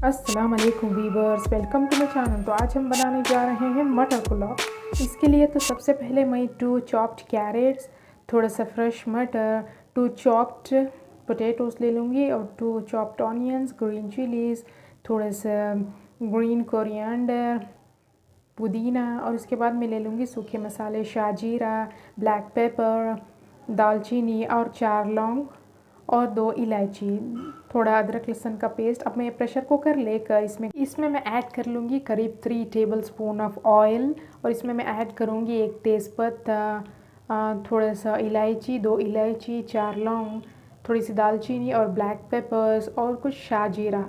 अस्सलाम वालेकुम viewers, welcome to my channel. तो आज हम बनाने जा रहे हैं मटर पुलाव। इसके लिए तो सबसे पहले मैं 2 चॉप्ड कैरेट्स, थोड़ा सा फ्रेश मटर, 2 चॉप्ड पोटैटोस ले लूँगी और 2 चॉप्ड ऑनियंस, ग्रीन चिलीज़, थोड़ा सा ग्रीन कोरिएंडर, पुदीना और उसके बाद मैं ले लूँगी सूखे मसाले, शाजीरा, ब्लैक पेपर, दालचीनी और 4 लौंग और 2 इलायची, थोड़ा अदरक लहसुन का पेस्ट। अब मैं प्रेशर कुकर लेकर इसमें मैं ऐड कर लूँगी करीब 3 टेबलस्पून ऑफ ऑयल और इसमें मैं ऐड करूँगी 1 तेज़पत्ता, थोड़ा सा इलायची, 2 इलायची, 4 लौंग, थोड़ी सी दालचीनी और ब्लैक पेपर्स और कुछ शाजीरा।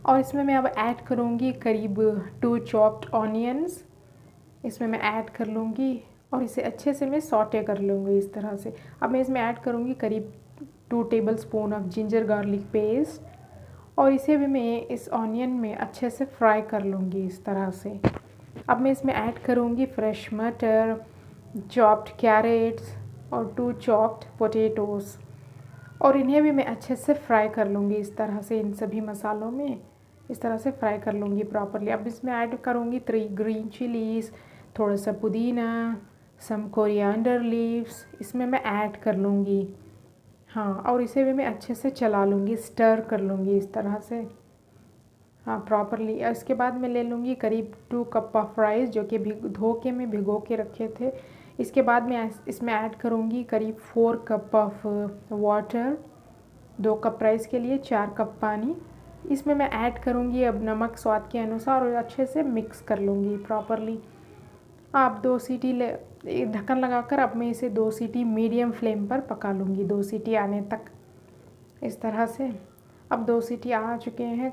और इसमें मैं अब ऐड करूँगी करीब 2 चॉप्ड ऑनियंस, इसमें मैं ऐड कर लूँगी और इसे अच्छे से मैं सॉटे कर लूँगी इस तरह से। अब मैं इसमें ऐड करूँगी करीब 2 tablespoon of ginger garlic paste और इसे भी मैं इस ऑनियन में अच्छे से फ्राई कर लूँगी इस तरह से। अब मैं इसमें ऐड करूँगी फ्रेश मटर, चॉप्ड कैरेट्स और 2 चॉप्ड पोटैटोस और इन्हें भी मैं अच्छे से फ्राई कर लूँगी इस तरह से। इन सभी मसालों में इस तरह से फ्राई कर लूँगी प्रॉपरली। अब इसमें ऐड करूँगी 3 ग्रीन चिलीज़, थोड़ा सा पुदीना, सम कोरिएंडर लीव्स इसमें मैं ऐड कर लूँगी। हाँ, और इसे भी मैं अच्छे से चला लूँगी, स्टर कर लूँगी इस तरह से। हाँ, प्रॉपरली। इसके बाद मैं ले लूँगी करीब 2 कप ऑफ राइस जो कि धो के मैं भिगो के रखे थे। इसके बाद मैं इसमें ऐड करूँगी करीब 4 cup of water, 2 cup rice के लिए 4 कप पानी। इसमें मैं ऐड करूँगी अब नमक स्वाद के अनुसार और अच्छे से मिक्स कर लूँगी प्रॉपरली। आप 2 सीटी ढक्कन लगाकर अब मैं इसे 2 सीटी मीडियम फ्लेम पर पका लूँगी, 2 सीटी आने तक इस तरह से। अब 2 सीटी आ चुके हैं,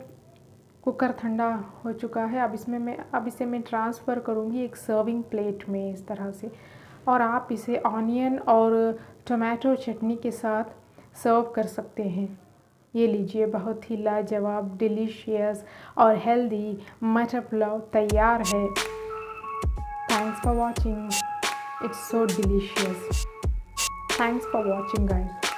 कुकर ठंडा हो चुका है। अब इसे मैं ट्रांसफ़र करूँगी एक सर्विंग प्लेट में इस तरह से और आप इसे ऑनियन और टमाटो चटनी के साथ सर्व कर सकते हैं। ये लीजिए, बहुत ही लाजवाब, डिलीशियस और हेल्दी मटर पुलाव तैयार है। Thanks for watching. It's so delicious. Thanks for watching, guys.